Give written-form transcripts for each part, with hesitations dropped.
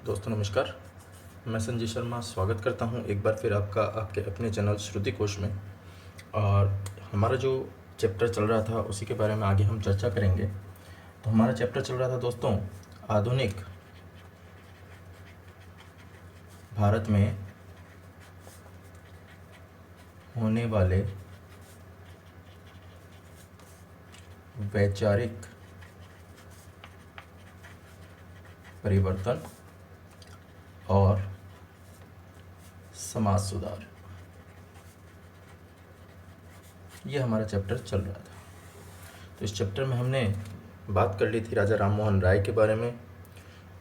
दोस्तों नमस्कार। मैं संजय शर्मा स्वागत करता हूं एक बार फिर आपका आपके अपने चैनल श्रुति कोश में। और हमारा जो चैप्टर चल रहा था उसी के बारे में आगे हम चर्चा करेंगे। तो हमारा चैप्टर चल रहा था दोस्तों, आधुनिक भारत में होने वाले वैचारिक परिवर्तन और समाज सुधार। ये हमारा चैप्टर चल रहा था। तो इस चैप्टर में हमने बात कर ली थी राजा राममोहन राय के बारे में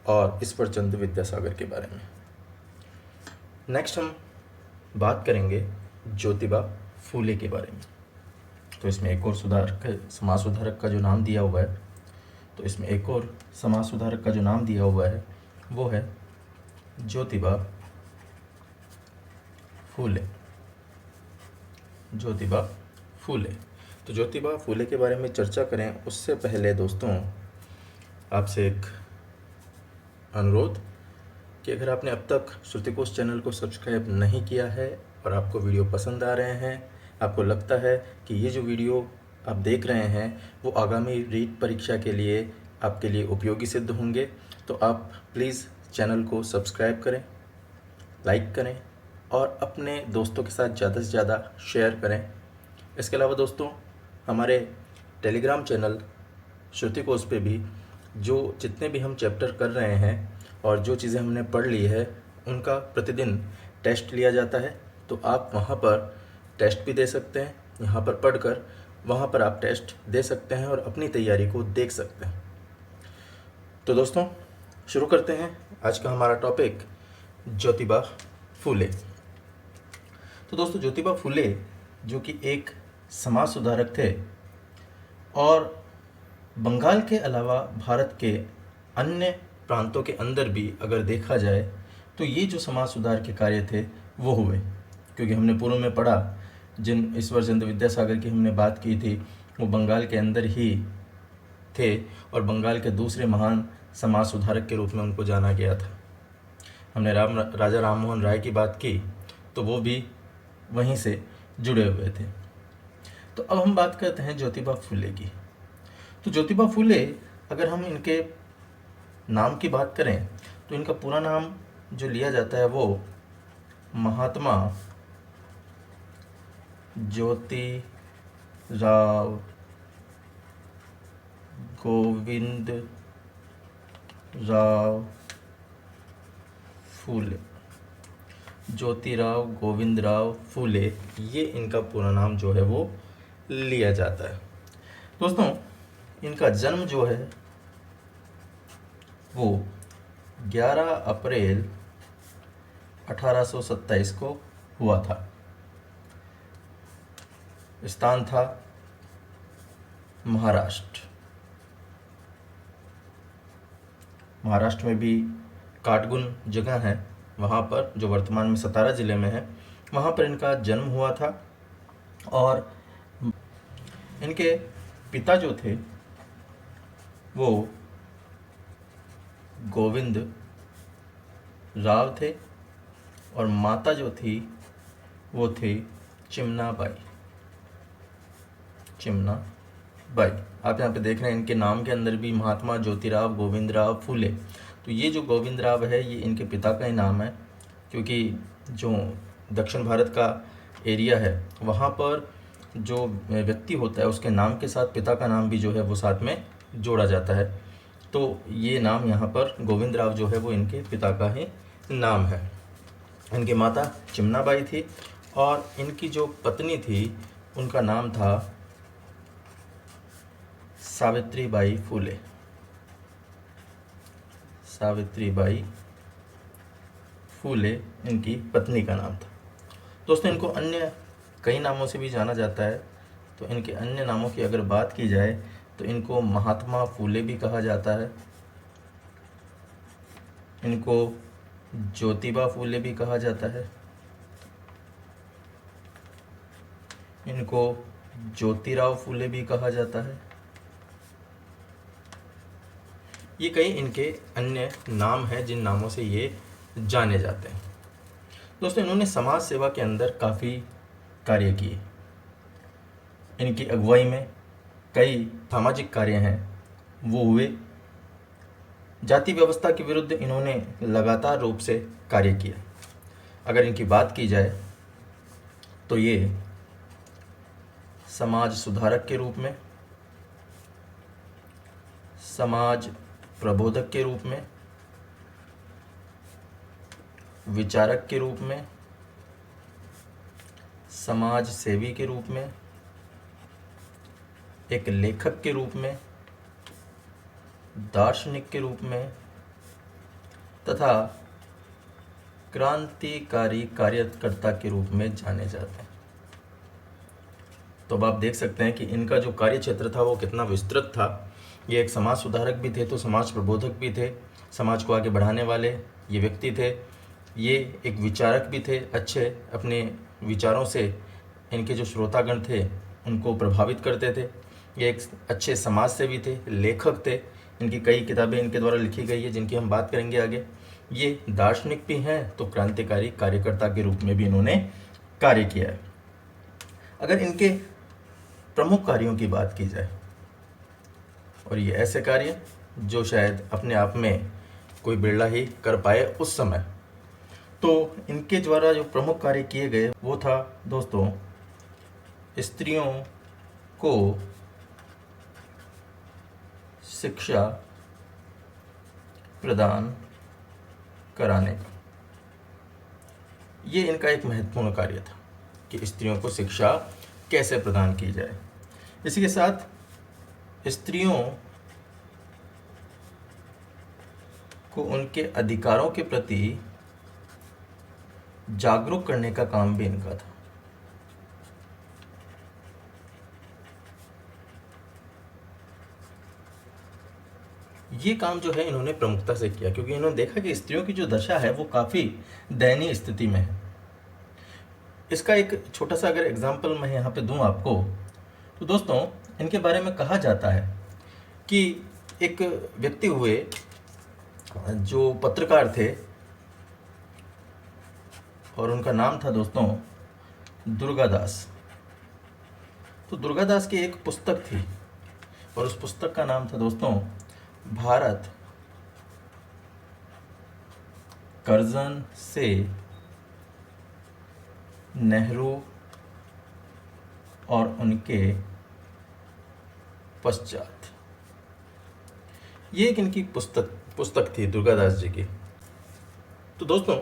और ईश्वरचंद्र विद्यासागर के बारे में। नेक्स्ट हम बात करेंगे ज्योतिबा फूले के बारे में। तो इसमें एक और समाज सुधारक का जो नाम दिया हुआ है, तो इसमें एक और समाज सुधारक का जो नाम दिया हुआ है वो है ज्योतिबा फूले। ज्योतिबा फूले। तो ज्योतिबा फूले के बारे में चर्चा करें उससे पहले दोस्तों आपसे एक अनुरोध कि अगर आपने अब तक श्रुतिकोश चैनल को सब्सक्राइब नहीं किया है और आपको वीडियो पसंद आ रहे हैं, आपको लगता है कि ये जो वीडियो आप देख रहे हैं वो आगामी रीट परीक्षा के लिए आपके लिए उपयोगी सिद्ध होंगे, तो आप प्लीज़ चैनल को सब्सक्राइब करें, लाइक करें और अपने दोस्तों के साथ ज़्यादा से ज़्यादा शेयर करें। इसके अलावा दोस्तों हमारे टेलीग्राम चैनल श्रुतिकोश पे भी जितने भी हम चैप्टर कर रहे हैं और जो चीज़ें हमने पढ़ ली है उनका प्रतिदिन टेस्ट लिया जाता है। तो आप वहाँ पर टेस्ट भी दे सकते हैं, यहाँ पर पढ़कर वहाँ पर आप टेस्ट दे सकते हैं और अपनी तैयारी को देख सकते हैं। तो दोस्तों शुरू करते हैं आज का हमारा टॉपिक, ज्योतिबा फूले। तो दोस्तों ज्योतिबा फूले जो कि एक समाज सुधारक थे और बंगाल के अलावा भारत के अन्य प्रांतों के अंदर भी अगर देखा जाए तो ये जो समाज सुधार के कार्य थे वो हुए, क्योंकि हमने पूर्व में पढ़ा जिन ईश्वरचंद्र विद्यासागर की हमने बात की थी वो बंगाल के अंदर ही थे और बंगाल के दूसरे महान समाज सुधारक के रूप में उनको जाना गया था। हमने राजा राममोहन राय की बात की तो वो भी वहीं से जुड़े हुए थे। तो अब हम बात करते हैं ज्योतिबा फूले की। तो ज्योतिबा फूले अगर हम इनके नाम की बात करें तो इनका पूरा नाम जो लिया जाता है वो महात्मा ज्योति राव गोविंद राव फूले। ज्योतिराव गोविंद राव फूले, ये इनका पूरा नाम जो है वो लिया जाता है। दोस्तों इनका जन्म जो है वो 11 अप्रैल 1827 को हुआ था। स्थान था महाराष्ट्र। महाराष्ट्र में भी काटगुन जगह है, वहाँ पर जो वर्तमान में सतारा ज़िले में है, वहाँ पर इनका जन्म हुआ था। और इनके पिता जो थे वो गोविंद राव थे और माता जो थी वो थी चिमनाबाई। चिमनाबाई, आप यहाँ पे देख रहे हैं इनके नाम के अंदर भी महात्मा ज्योतिराव गोविंद राव फूले। तो ये जो गोविंद राव है ये इनके पिता का ही नाम है, क्योंकि जो दक्षिण भारत का एरिया है वहाँ पर जो व्यक्ति होता है उसके नाम के साथ पिता का नाम भी जो है वो साथ में जोड़ा जाता है। तो ये नाम यहाँ पर गोविंद राव जो है वो इनके पिता का ही नाम है। इनकी माता चिमनाबाई थी और इनकी जो पत्नी थी उनका नाम था सावित्रीबाई फूले। सावित्रीबाई फूले इनकी पत्नी का नाम था। दोस्तों इनको अन्य कई नामों से भी जाना जाता है। तो इनके अन्य नामों की अगर बात की जाए तो इनको महात्मा फूले भी कहा जाता है, इनको ज्योतिबा फूले भी कहा जाता है, इनको ज्योतिराव फूले भी कहा जाता है, ये कई इनके अन्य नाम हैं जिन नामों से ये जाने जाते हैं। दोस्तों, इन्होंने समाज सेवा के अंदर काफ़ी कार्य किए। इनकी अगुवाई में कई सामाजिक कार्य हैं वो हुए। जाति व्यवस्था के विरुद्ध इन्होंने लगातार रूप से कार्य किया। अगर इनकी बात की जाए तो ये समाज सुधारक के रूप में, समाज प्रबोधक के रूप में, विचारक के रूप में, समाज सेवी के रूप में, एक लेखक के रूप में, दार्शनिक के रूप में तथा क्रांतिकारी कार्यकर्ता के रूप में जाने जाते हैं। तो अब आप देख सकते हैं कि इनका जो कार्य क्षेत्र था वो कितना विस्तृत था। ये एक समाज सुधारक भी थे तो समाज प्रबोधक भी थे, समाज को आगे बढ़ाने वाले ये व्यक्ति थे। ये एक विचारक भी थे, अच्छे अपने विचारों से इनके जो श्रोतागण थे उनको प्रभावित करते थे। ये एक अच्छे समाज सेवी थे, लेखक थे। इनकी कई किताबें इनके द्वारा लिखी गई है जिनकी हम बात करेंगे आगे। ये दार्शनिक भी हैं तो क्रांतिकारी कार्यकर्ता के रूप में भी इन्होंने कार्य किया है। अगर इनके प्रमुख कार्यों की बात की जाए, और ये ऐसे कार्य जो शायद अपने आप में कोई बिरला ही कर पाए उस समय, तो इनके द्वारा जो प्रमुख कार्य किए गए वो था दोस्तों स्त्रियों को शिक्षा प्रदान कराने का। ये इनका एक महत्वपूर्ण कार्य था कि स्त्रियों को शिक्षा कैसे प्रदान की जाए। इसी के साथ स्त्रियों को उनके अधिकारों के प्रति जागरूक करने का काम भी इनका था। ये काम जो है इन्होंने प्रमुखता से किया क्योंकि इन्होंने देखा कि स्त्रियों की जो दशा है वो काफ़ी दयनीय स्थिति में है। इसका एक छोटा सा अगर एग्जाम्पल मैं यहाँ पे दूँ आपको, तो दोस्तों इनके बारे में कहा जाता है कि एक व्यक्ति हुए जो पत्रकार थे और उनका नाम था दोस्तों दुर्गादास। तो दुर्गादास की एक पुस्तक थी और उस पुस्तक का नाम था दोस्तों भारत कर्जन से नेहरू और उनके पश्चात। ये एक इनकी पुस्तक थी दुर्गादास जी की। तो दोस्तों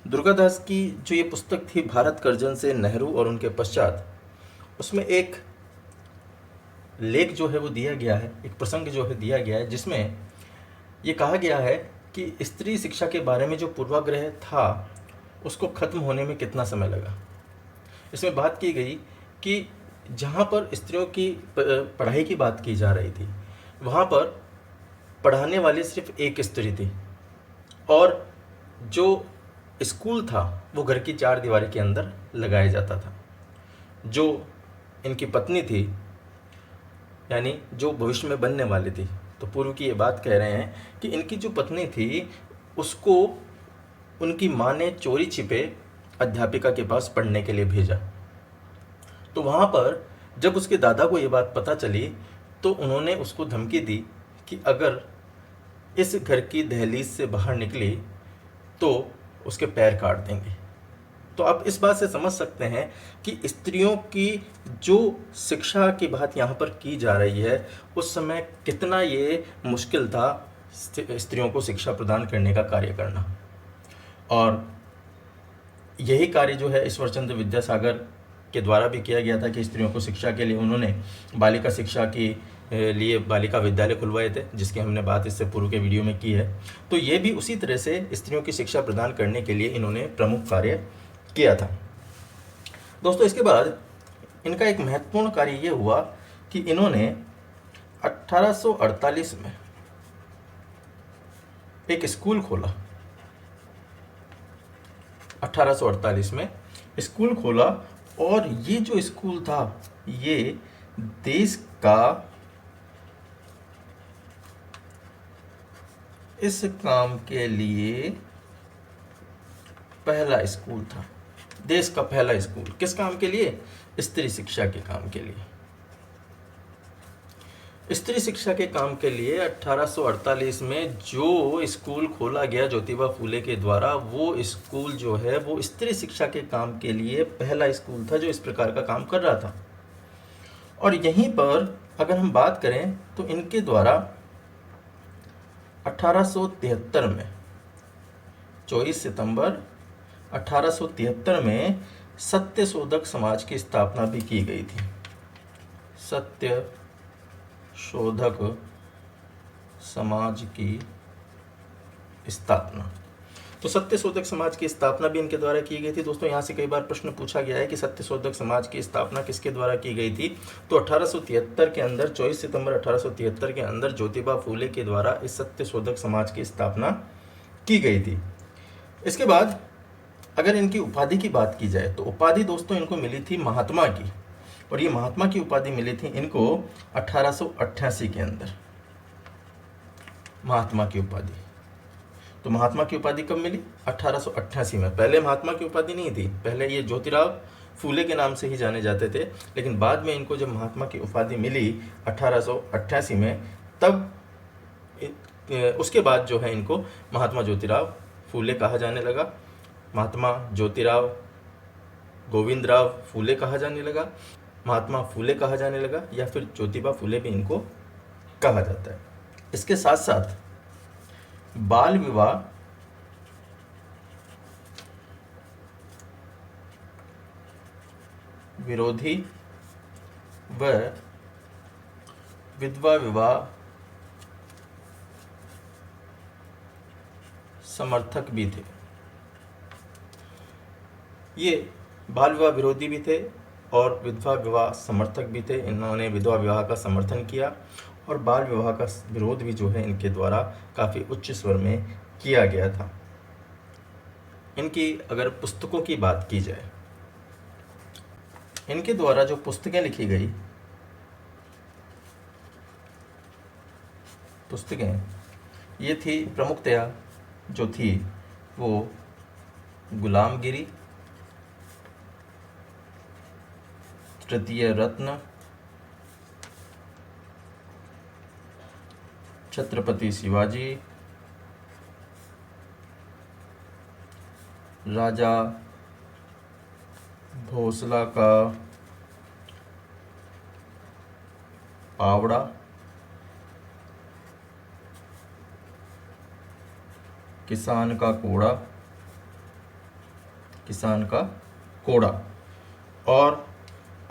दुर्गादास की जो ये पुस्तक थी भारत कर्जन से नेहरू और उनके पश्चात, उसमें एक लेख जो है वो दिया गया है, एक प्रसंग जो है दिया गया है जिसमें ये कहा गया है कि स्त्री शिक्षा के बारे में जो पूर्वाग्रह था उसको खत्म होने में कितना समय लगा। इसमें बात की गई कि जहाँ पर स्त्रियों की पढ़ाई की बात की जा रही थी वहाँ पर पढ़ाने वाली सिर्फ एक स्त्री थी और जो स्कूल था वो घर की चार दीवारी के अंदर लगाया जाता था। जो इनकी पत्नी थी यानी जो भविष्य में बनने वाली थी, तो पूर्व की ये बात कह रहे हैं कि इनकी जो पत्नी थी उसको उनकी माँ ने चोरी छिपे अध्यापिका के पास पढ़ने के लिए भेजा। तो वहाँ पर जब उसके दादा को ये बात पता चली तो उन्होंने उसको धमकी दी कि अगर इस घर की दहलीज से बाहर निकली तो उसके पैर काट देंगे। तो आप इस बात से समझ सकते हैं कि स्त्रियों की जो शिक्षा की बात यहाँ पर की जा रही है उस समय कितना ये मुश्किल था स्त्रियों को शिक्षा प्रदान करने का कार्य करना। और यही कार्य जो है ईश्वरचंद्र विद्यासागर के द्वारा भी किया गया था कि स्त्रियों को शिक्षा के लिए उन्होंने बालिका शिक्षा के लिए बालिका विद्यालय खुलवाए थे, जिसकी हमने बात इससे पूर्व के वीडियो में की है। तो ये भी उसी तरह से स्त्रियों की शिक्षा प्रदान करने के लिए इन्होंने प्रमुख कार्य किया था। दोस्तों इसके बाद इनका एक महत्वपूर्ण कार्य ये हुआ कि इन्होंने 1848 में एक स्कूल खोला। 1848 में स्कूल खोला और ये जो स्कूल था ये देश का इस काम के लिए पहला स्कूल था। देश का पहला स्कूल किस काम के लिए? स्त्री शिक्षा के काम के लिए। स्त्री शिक्षा के काम के लिए 1848 में जो स्कूल खोला गया ज्योतिबा फूले के द्वारा, वो स्कूल जो है वो स्त्री शिक्षा के काम के लिए पहला स्कूल था जो इस प्रकार का काम कर रहा था। और यहीं पर अगर हम बात करें तो इनके द्वारा 1873 में 24 सितंबर 1873 में सत्य शोधक समाज की स्थापना भी की गई थी। सत्य शोधक समाज की स्थापना, तो सत्य शोधक समाज की स्थापना भी इनके द्वारा की गई थी। दोस्तों यहाँ से कई बार प्रश्न पूछा गया है कि सत्य शोधक समाज की स्थापना किसके द्वारा की गई थी, तो 1873 के अंदर 24 सितंबर 1873 के अंदर ज्योतिबा फूले के द्वारा इस सत्य शोधक समाज की स्थापना की गई थी। इसके बाद अगर इनकी उपाधि की बात की जाए तो उपाधि दोस्तों इनको मिली थी महात्मा की, और ये महात्मा की उपाधि मिली थी इनको 1888 के अंदर, महात्मा की उपाधि। तो महात्मा की उपाधि कब मिली? 1888 में। पहले महात्मा की उपाधि नहीं थी, पहले ये ज्योतिराव फूले के नाम से ही जाने जाते थे, लेकिन बाद में इनको जब महात्मा की उपाधि मिली 1888 में, तब उसके बाद जो है इनको महात्मा ज्योतिराव फूले कहा जाने लगा, महात्मा ज्योतिराव गोविंदराव फूले कहा जाने लगा, महात्मा फूले कहा जाने लगा, या फिर ज्योतिबा फूले भी इनको कहा जाता है। इसके साथ साथ बाल विवाह विरोधी व विधवा विवाह समर्थक भी थे। ये बाल विवाह विरोधी भी थे और विधवा विवाह समर्थक भी थे। इन्होंने विधवा विवाह का समर्थन किया और बाल विवाह का विरोध भी जो है इनके द्वारा काफ़ी उच्च स्वर में किया गया था। इनकी अगर पुस्तकों की बात की जाए, इनके द्वारा जो पुस्तकें लिखी गई, पुस्तकें ये थी प्रमुखतया जो थी वो गुलामगिरी, तृतीय रत्न, छत्रपति शिवाजी, राजा भोसला का पावड़ा, किसान का कोड़ा, किसान का कोड़ा, और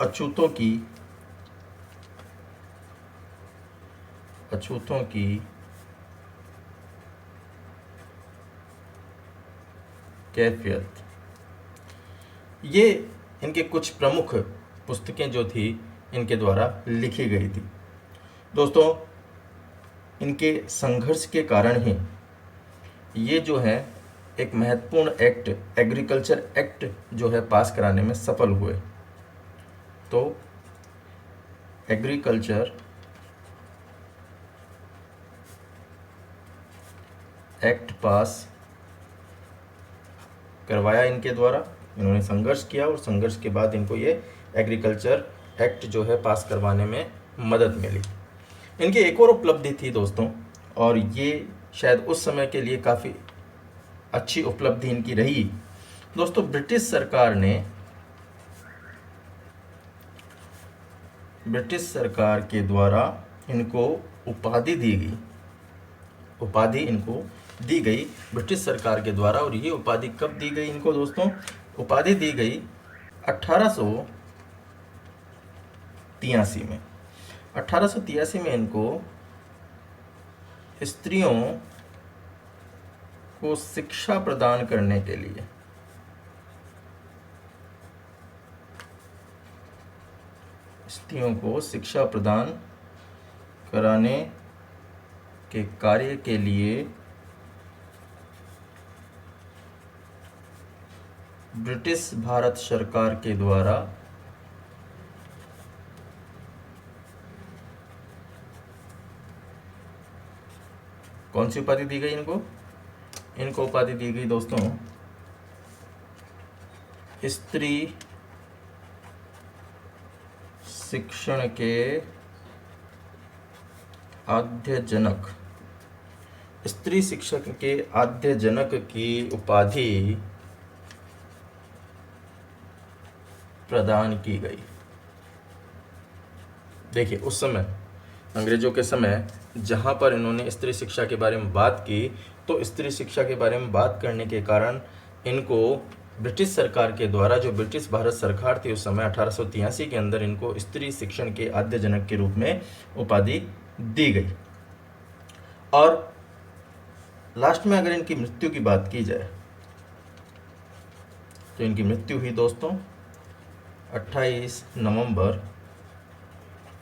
अछूतों की कैफियत। ये इनके कुछ प्रमुख पुस्तकें जो थी इनके द्वारा लिखी गई थी। दोस्तों इनके संघर्ष के कारण ही ये जो है एक महत्वपूर्ण एक्ट, एग्रीकल्चर एक्ट जो है पास कराने में सफल हुए। तो एग्रीकल्चर एक्ट पास करवाया इनके द्वारा, इन्होंने संघर्ष किया और संघर्ष के बाद इनको ये एग्रीकल्चर एक्ट जो है पास करवाने में मदद मिली। इनकी एक और उपलब्धि थी दोस्तों, और ये शायद उस समय के लिए काफ़ी अच्छी उपलब्धि इनकी रही। दोस्तों ब्रिटिश सरकार के द्वारा इनको उपाधि दी गई, उपाधि इनको दी गई ब्रिटिश सरकार के द्वारा। और ये उपाधि कब दी गई इनको दोस्तों? उपाधि दी गई 1883 में। 1883 में इनको स्त्रियों को शिक्षा प्रदान करने के लिए, स्त्रियों को शिक्षा प्रदान कराने के कार्य के लिए ब्रिटिश भारत सरकार के द्वारा कौन सी उपाधि दी गई इनको? इनको उपाधि दी गई दोस्तों स्त्री शिक्षण के आद्य जनक। स्त्री शिक्षक के आद्य जनक की उपाधि प्रदान की गई। देखिए उस समय अंग्रेजों के समय जहाँ पर इन्होंने स्त्री शिक्षा के बारे में बात की, तो स्त्री शिक्षा के बारे में बात करने के कारण इनको ब्रिटिश सरकार के द्वारा, जो ब्रिटिश भारत सरकार थी उस समय 1883 के अंदर, इनको स्त्री शिक्षण के आद्य जनक के रूप में उपाधि दी गई। और लास्ट में अगर इनकी मृत्यु की बात की जाए तो इनकी मृत्यु हुई दोस्तों 28 नवंबर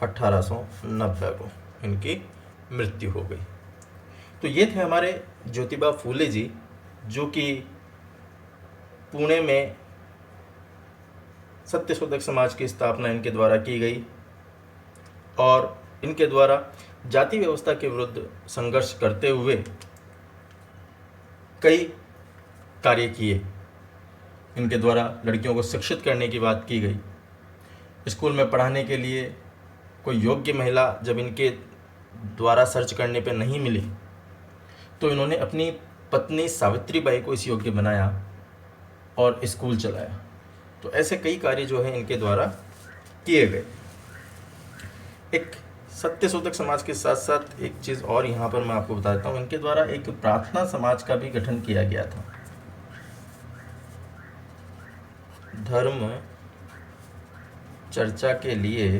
1890 को इनकी मृत्यु हो गई। तो ये थे हमारे ज्योतिबा फूले जी, जो कि पुणे में सत्यशोधक समाज की स्थापना इनके द्वारा की गई और इनके द्वारा जाति व्यवस्था के विरुद्ध संघर्ष करते हुए कई कार्य किए। इनके द्वारा लड़कियों को शिक्षित करने की बात की गई। स्कूल में पढ़ाने के लिए कोई योग्य महिला जब इनके द्वारा सर्च करने पे नहीं मिली, तो इन्होंने अपनी पत्नी सावित्रीबाई को इस योग्य बनाया और स्कूल चलाया। तो ऐसे कई कार्य जो है इनके द्वारा किए गए। एक सत्यशोधक समाज के साथ साथ एक चीज़ और यहाँ पर मैं आपको बताता हूँ, इनके द्वारा एक प्रार्थना समाज का भी गठन किया गया था। धर्म चर्चा के लिए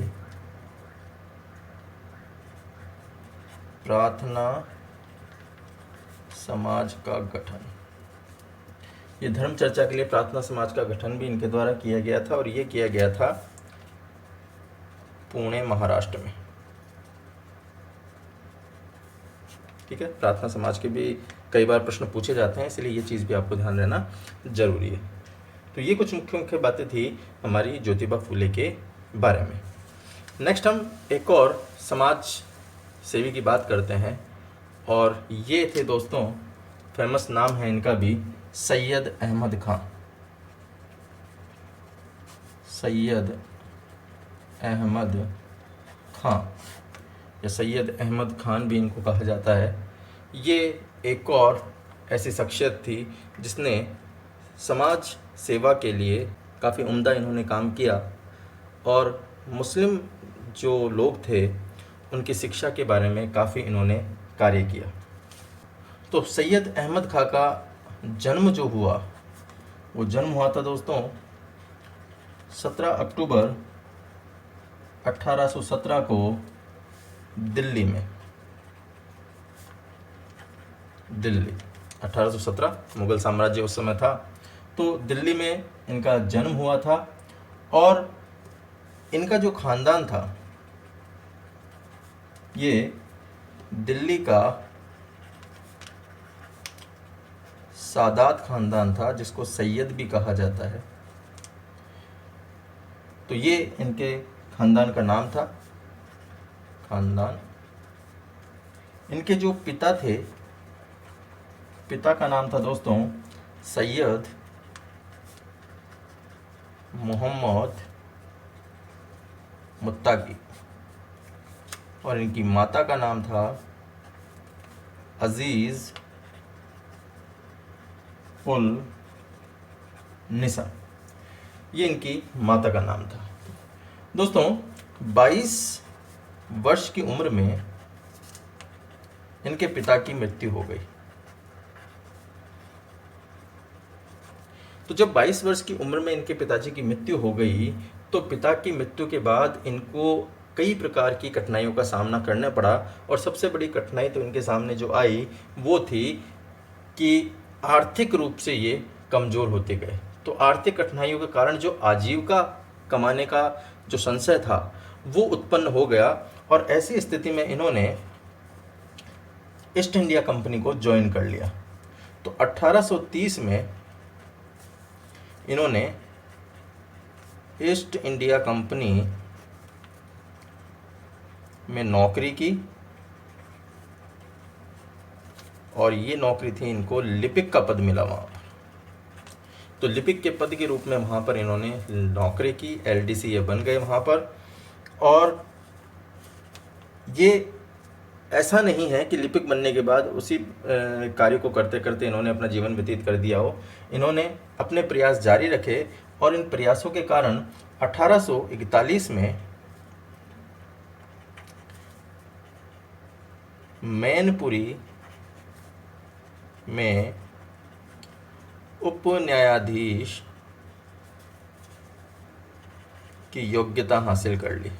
प्रार्थना समाज का गठन। ये धर्म चर्चा के लिए प्रार्थना समाज का गठन भी इनके द्वारा किया गया था और ये किया गया था पुणे महाराष्ट्र में। ठीक है, प्रार्थना समाज के भी कई बार प्रश्न पूछे जाते हैं, इसलिए ये चीज़ भी आपको ध्यान रहना जरूरी है। तो ये कुछ मुख्य मुख्य बातें थी हमारी ज्योतिबा फूले के बारे में। नेक्स्ट हम एक और समाज सेवी की बात करते हैं और ये थे दोस्तों, फेमस नाम है इनका भी, सैयद अहमद खां। सैयद अहमद खां या सैयद अहमद खान भी इनको कहा जाता है। ये एक और ऐसी शख्सियत थी जिसने समाज सेवा के लिए काफ़ी उम्दा इन्होंने काम किया और मुस्लिम जो लोग थे उनकी शिक्षा के बारे में काफ़ी इन्होंने कार्य किया। तो सैयद अहमद खां का जन्म जो हुआ, वो जन्म हुआ था दोस्तों 17 अक्टूबर 1817 को दिल्ली में। दिल्ली 1817 मुगल साम्राज्य उस समय था, तो दिल्ली में इनका जन्म हुआ था और इनका जो खानदान था ये दिल्ली का सादात खानदान था, जिसको सैयद भी कहा जाता है। तो ये इनके खानदान का नाम था। खानदान, इनके जो पिता थे, पिता का नाम था दोस्तों सैयद मोहम्मद मुत्ताकी और इनकी माता का नाम था अजीज़ उल निसा। ये इनकी माता का नाम था। दोस्तों 22 वर्ष की उम्र में इनके पिता की मृत्यु हो गई। तो जब 22 वर्ष की उम्र में इनके पिताजी की मृत्यु हो गई, तो पिता की मृत्यु के बाद इनको कई प्रकार की कठिनाइयों का सामना करना पड़ा और सबसे बड़ी कठिनाई तो इनके सामने जो आई वो थी कि आर्थिक रूप से ये कमज़ोर होते गए। तो आर्थिक कठिनाइयों के कारण जो आजीविका कमाने का जो संशय था वो उत्पन्न हो गया और ऐसी स्थिति में इन्होंने ईस्ट इंडिया कंपनी को ज्वाइन कर लिया। तो 1830 में इन्होंने ईस्ट इंडिया कंपनी में नौकरी की और ये नौकरी थी, इनको लिपिक का पद मिला वहाँ पर। तो लिपिक के पद के रूप में वहाँ पर इन्होंने नौकरी की, एलडीसी ये बन गए वहाँ पर। और ये ऐसा नहीं है कि लिपिक बनने के बाद उसी कार्य को करते करते इन्होंने अपना जीवन व्यतीत कर दिया हो। इन्होंने अपने प्रयास जारी रखे और इन प्रयासों के कारण 1841 में मैनपुरी में उप न्यायाधीश की योग्यता हासिल कर ली।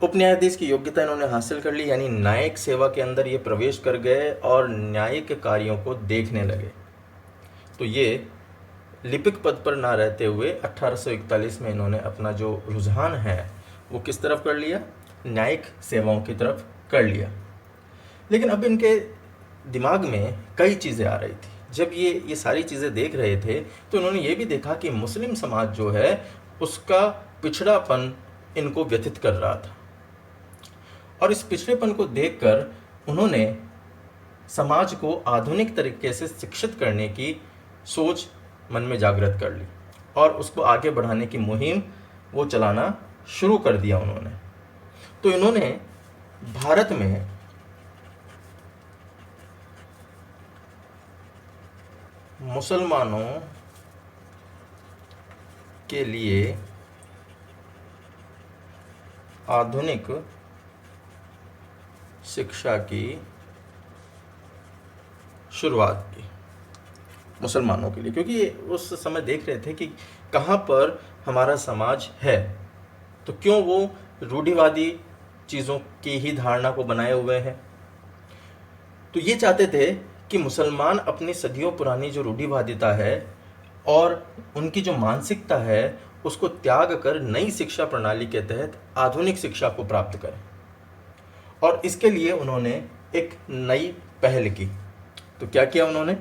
उप न्यायाधीश की योग्यता इन्होंने हासिल कर ली, यानी न्यायिक सेवा के अंदर ये प्रवेश कर गए और न्यायिक कार्यों को देखने लगे। तो ये लिपिक पद पर ना रहते हुए 1841 में इन्होंने अपना जो रुझान है वो किस तरफ कर लिया, न्यायिक सेवाओं की तरफ कर लिया। लेकिन अब इनके दिमाग में कई चीज़ें आ रही थी। जब ये सारी चीज़ें देख रहे थे तो इन्होंने ये भी देखा कि मुस्लिम समाज जो है उसका पिछड़ापन इनको व्यथित कर रहा था। और इस पिछड़ेपन को देखकर उन्होंने समाज को आधुनिक तरीके से शिक्षित करने की सोच मन में जागृत कर ली और उसको आगे बढ़ाने की मुहिम वो चलाना शुरू कर दिया उन्होंने। तो इन्होंने भारत में मुसलमानों के लिए आधुनिक शिक्षा की शुरुआत की मुसलमानों के लिए, क्योंकि ये उस समय देख रहे थे कि कहाँ पर हमारा समाज है, तो क्यों वो रूढ़िवादी चीज़ों की ही धारणा को बनाए हुए हैं। तो ये चाहते थे कि मुसलमान अपनी सदियों पुरानी जो रूढ़िवादिता है और उनकी जो मानसिकता है उसको त्याग कर नई शिक्षा प्रणाली के तहत आधुनिक शिक्षा को प्राप्त करें। और इसके लिए उन्होंने एक नई पहल की। तो क्या किया उन्होंने?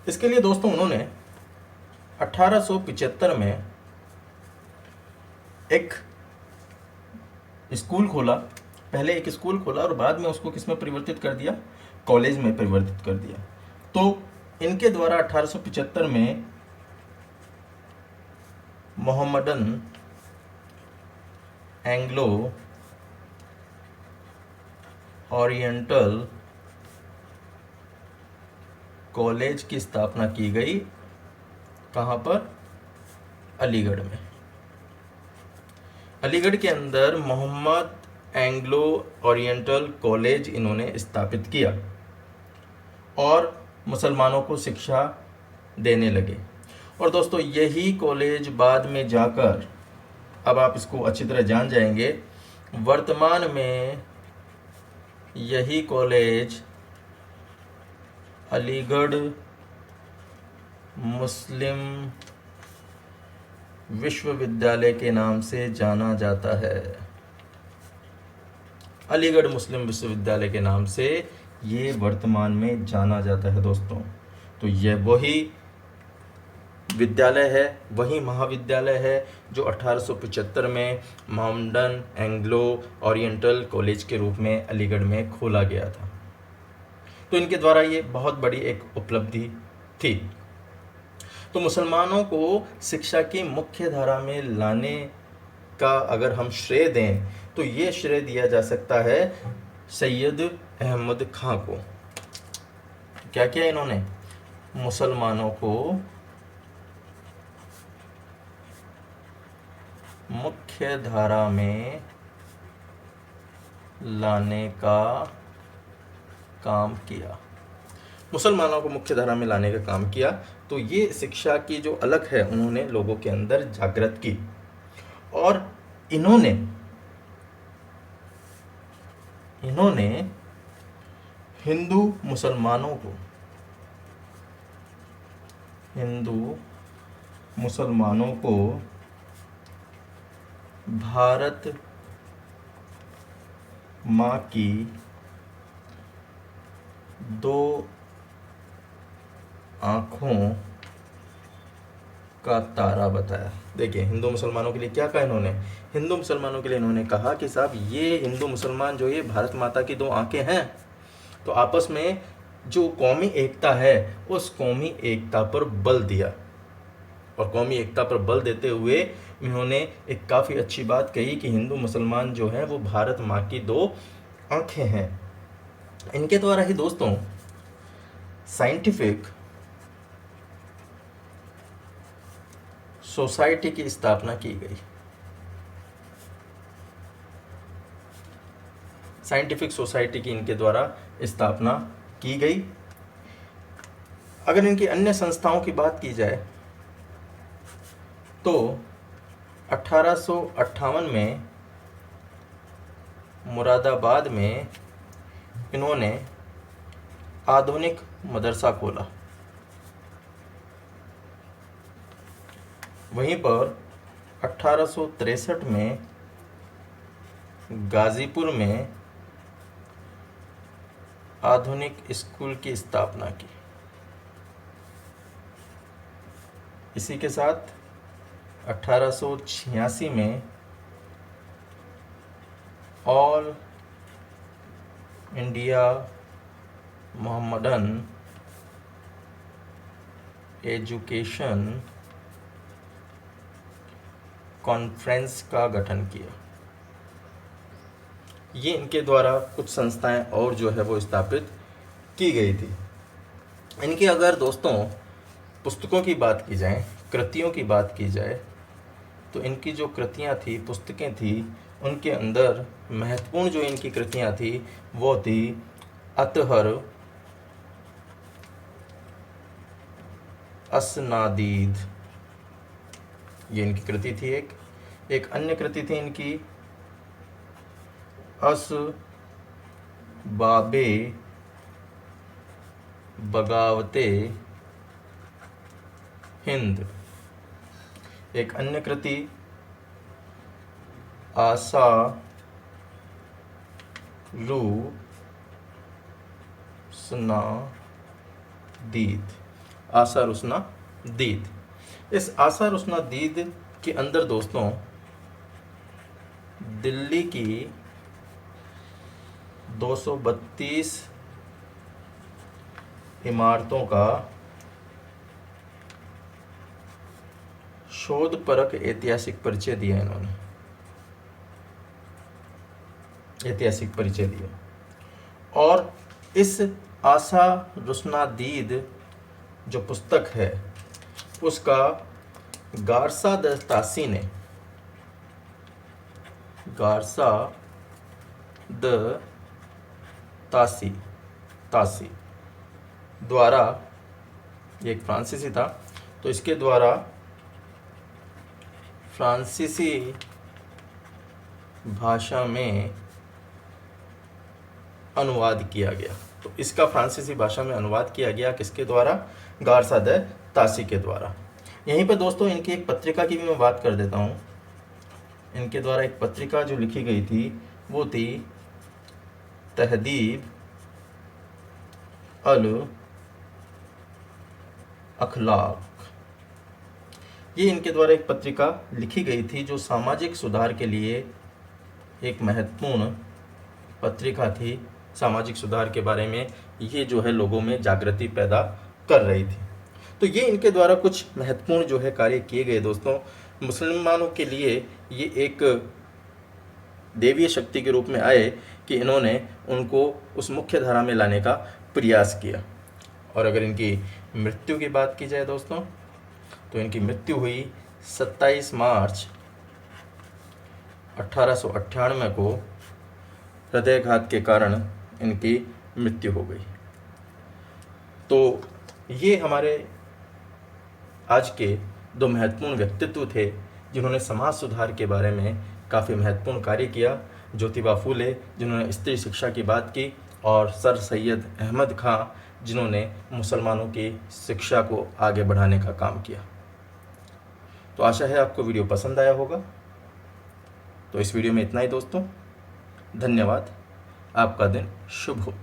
इसके लिए दोस्तों उन्होंने 1875 में एक स्कूल खोला। पहले एक स्कूल खोला और बाद में उसको किस में परिवर्तित कर दिया, कॉलेज में परिवर्तित कर दिया। तो इनके द्वारा 1875 में मोहम्मदन एंग्लो ओरिएंटल कॉलेज की स्थापना की गई। कहाँ पर? अलीगढ़ में। अलीगढ़ के अंदर मोहम्मद एंग्लो ओरिएंटल कॉलेज इन्होंने स्थापित किया और मुसलमानों को शिक्षा देने लगे। और दोस्तों यही कॉलेज बाद में जाकर, अब आप इसको अच्छी तरह जान जाएंगे, वर्तमान में यही कॉलेज अलीगढ़ मुस्लिम विश्वविद्यालय के नाम से जाना जाता है। अलीगढ़ मुस्लिम विश्वविद्यालय के नाम से ये वर्तमान में जाना जाता है दोस्तों। तो यह वही विद्यालय है, वही महाविद्यालय है जो 1875 में मोहम्मदन एंग्लो ओरिएंटल कॉलेज के रूप में अलीगढ़ में खोला गया था। तो इनके द्वारा ये बहुत बड़ी एक उपलब्धि थी। तो मुसलमानों को शिक्षा की मुख्य धारा में लाने का अगर हम श्रेय दें तो ये श्रेय दिया जा सकता है सैयद अहमद खां को। क्या किया इन्होंने? मुसलमानों को मुख्य धारा में लाने का काम किया। मुसलमानों को मुख्य धारा में लाने का काम किया। तो ये शिक्षा की जो अलग है उन्होंने लोगों के अंदर जागृत की और इन्होंने हिंदू मुसलमानों को भारत माँ की दो आँखों का तारा बताया। देखिए हिंदू मुसलमानों के लिए क्या कहा इन्होंने, हिंदू मुसलमानों के लिए इन्होंने कहा कि साहब ये हिंदू मुसलमान जो ये भारत माता की दो आंखें हैं, तो आपस में जो कौमी एकता है उस कौमी एकता पर बल दिया। और कौमी एकता पर बल देते हुए इन्होंने एक काफ़ी अच्छी बात कही कि हिंदू मुसलमान जो हैं वो भारत माँ की दो आंखें हैं। इनके द्वारा ही दोस्तों साइंटिफिक सोसाइटी की स्थापना की गई। साइंटिफिक सोसाइटी की इनके द्वारा स्थापना की गई। अगर इनकी अन्य संस्थाओं की बात की जाए तो 1858 में मुरादाबाद में इन्होंने आधुनिक मदरसा खोला। वहीं पर 1863 में गाजीपुर में आधुनिक स्कूल की स्थापना की। इसी के साथ 1886 में all India Mohammedan education conference का गठन किया। ये इनके द्वारा कुछ संस्थाएं और जो है वो स्थापित की गई थी। इनकी अगर दोस्तों पुस्तकों की बात की जाए, कृतियों की बात की जाए, तो इनकी जो कृतियाँ थी, पुस्तकें थी, उनके अंदर महत्वपूर्ण जो इनकी कृतियाँ थी वो थी अतहर, असनादीद, ये इनकी कृति थी। एक अन्य कृति थी इनकी अस बाबे बगावते हिंद। एक अन्य कृति आसा रू सना दीद, आसा रुसना दीद। इस आसा रुसना दीद के अंदर दोस्तों दिल्ली की 232 इमारतों का शोधपरक ऐतिहासिक परिचय दिया इन्होंने, ऐतिहासिक परिचय दिया। और इस आसा रुसना दीद जो पुस्तक है उसका गारसा द तासी ने, गारसा द तासी द्वारा, ये एक फ्रांसीसी था, तो इसके द्वारा फ्रांसीसी भाषा में अनुवाद किया गया। तो इसका फ्रांसीसी भाषा में अनुवाद किया गया किसके द्वारा, गारसा द तासी के द्वारा। यहीं पर दोस्तों इनकी एक पत्रिका की भी मैं बात कर देता हूँ। इनके द्वारा एक पत्रिका जो लिखी गई थी वो थी तहदीब अल अखलाक। ये इनके द्वारा एक पत्रिका लिखी गई थी जो सामाजिक सुधार के लिए एक महत्वपूर्ण पत्रिका थी। सामाजिक सुधार के बारे में ये जो है लोगों में जागृति पैदा कर रही थी। तो ये इनके द्वारा कुछ महत्वपूर्ण जो है कार्य किए गए दोस्तों। मुसलमानों के लिए ये एक देवीय शक्ति के रूप में आए कि इन्होंने उनको उस मुख्य धारा में लाने का प्रयास किया। और अगर इनकी मृत्यु की बात की जाए दोस्तों, तो इनकी मृत्यु हुई 27 मार्च 1898 को हृदयघात के कारण इनकी मृत्यु हो गई। तो ये हमारे आज के दो महत्वपूर्ण व्यक्तित्व थे जिन्होंने समाज सुधार के बारे में काफ़ी महत्वपूर्ण कार्य किया। ज्योतिबा फूले जिन्होंने स्त्री शिक्षा की बात की, और सर सैयद अहमद खां जिन्होंने मुसलमानों की शिक्षा को आगे बढ़ाने का काम किया। तो आशा है आपको वीडियो पसंद आया होगा। तो इस वीडियो में इतना ही दोस्तों, धन्यवाद। आपका दिन शुभ हो।